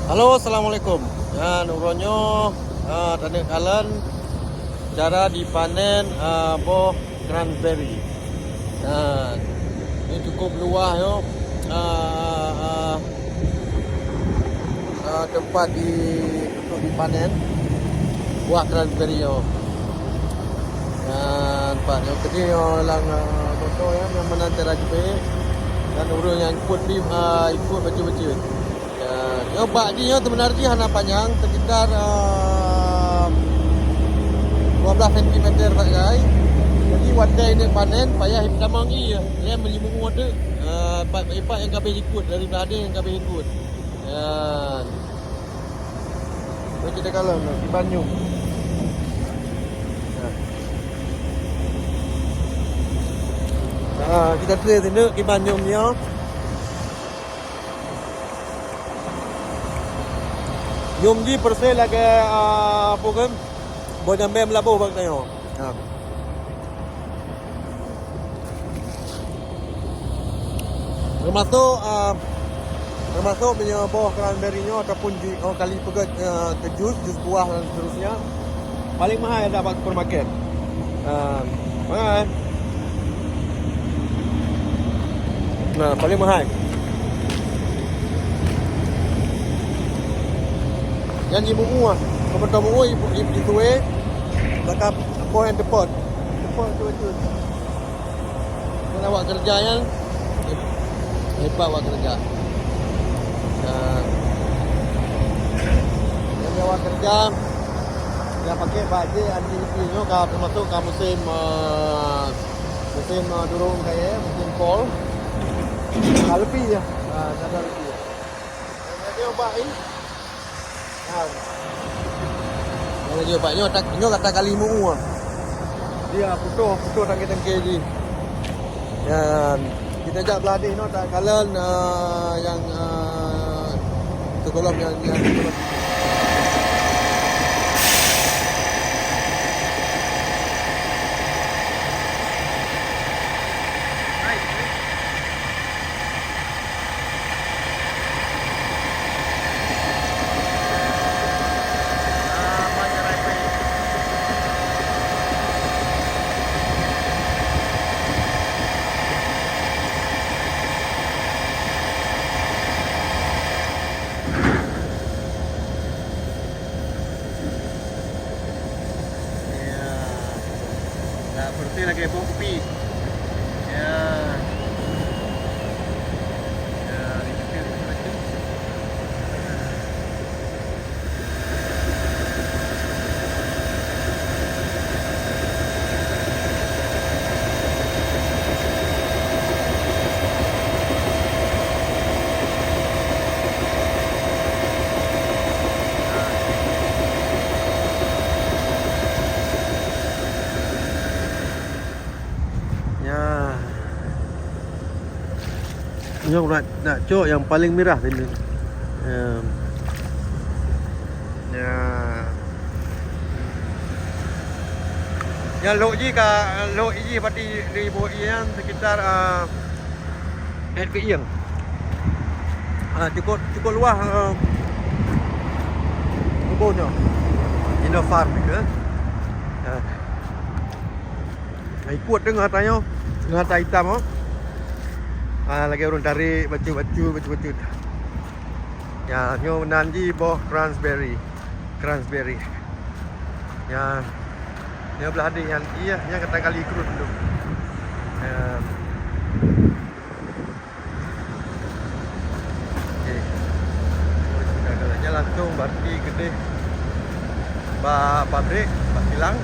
Halo, assalamualaikum. Dan uronyo tadi kalian cara dipanen buah cranberry. Dan ini cukup luas yo. Tempat untuk dipanen buah cranberry yo. Dan pak yang gede yo lang contoh ya yang menanti rajpe dan urun yang ikut baju-baju. Ya, bakjinya sebenarnya hanya panjang sekitar 12 cm tak guys. Jadi wadai ini panen payah pertama ni ya. Dia melimung ada pak yang kabeh ikut dari belakang yang kabeh ikut. Ya. Ini kita kalau di Banyung. Kita trace ini di Banyungnya. Nhôm di perse lagi apa kan? Boleh ambil melabuh bang tayo. Termasuk punya buah cranberry-nya ataupun kali pegat ke jus buah dan seterusnya. Paling mahal yang dapat supermarket. Mahal. Nah, paling mahal. Yang ni mungu kepada mungu itu bakap point depot tu awak kerja yang hebat awak kerja yang awak kerja dia pakai baju anti itu kalau termasuk musim durung kaya musim fall lebih ya ada lebih ya dia ubah ini kalau dia paknya kata kali mu dia putus tangki ni. Dan kita ajak beladih tak kalian yang sekolah yang bersih lagi bawang kopi. Ya. Nyok nak cok yang paling merah ini. Ya. Yang lo ji pati di bawah yang sekitar head ke yang. Cukup luas kebunnya. Indoor farm ke. Ikut dengar tanya dengan tai hitam lagi orang tarik baju. Ya, nyo nanji boh cranberry. Ya, dia belah ada yang yang kata kali ikut dulu. Okey. Jalan langsung berarti gede. Pabrik, kilang.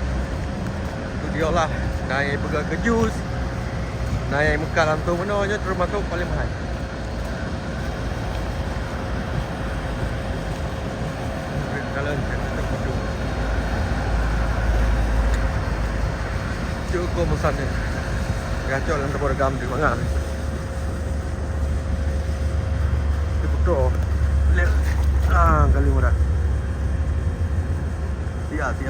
Itu dia lah. Naik pegang ke jus. Naik muka lantung mana je termasuk paling mahal. Kalian cukup mesan ni. Gacor dan terbuat gam di mana. Itu betul. Kali murah. Siap.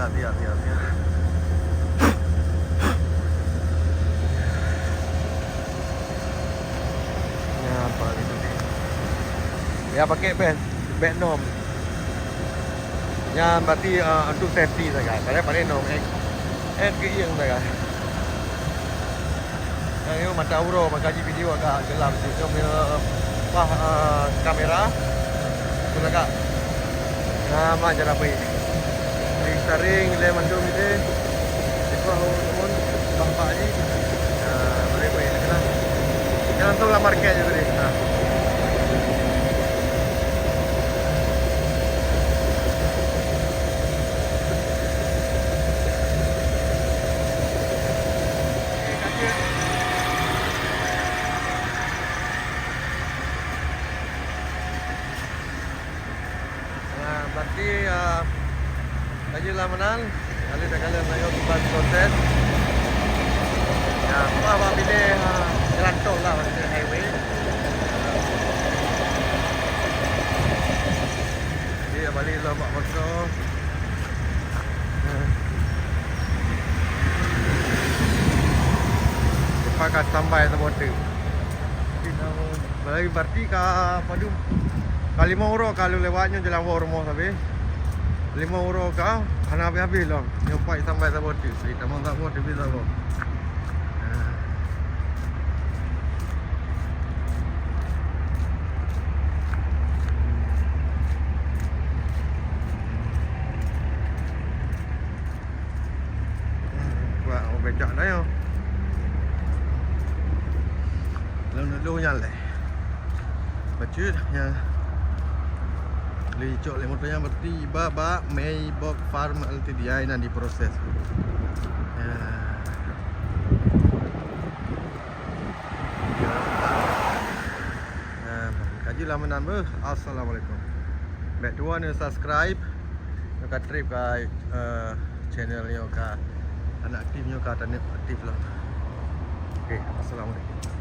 Ya pakai pen, Vietnam. Yang berarti untuk safety saja. Kalau pada nom ke yang saja. Yang ini mata uro makaji video agak gelap sih. Yang kamera tu agak nama jalan apa ini. Sering lemon dom itu. Itu pun bapa ni. Boleh boleh kan. Jangan tu lah market je tadi. Berarti lagi lamanan kali dah kalian nak buat proses. Ya, apa pilih jalan tol lah maksudnya highway. Jadi balik lama masuk. Pakai sampai tempat tu. Balik berarti ke padu. Kali €5 kalau lewatnya jalan rumah habis. €5 kah? Ana habis lah. Nyampai sampai tempat tu. Kita mau tak buat bisa kok. Wah, becak dah yo. Lalu nyale. Baca ya. Licok le motornya berarti baba Maybach Farm Ltd ini diproses. Ya. Kaji lamanan ber. Assalamualaikum. Baik dua ni subscribe. Nak trip ke channel ni ka anak aktif ni ka aktif lah. Okey, assalamualaikum.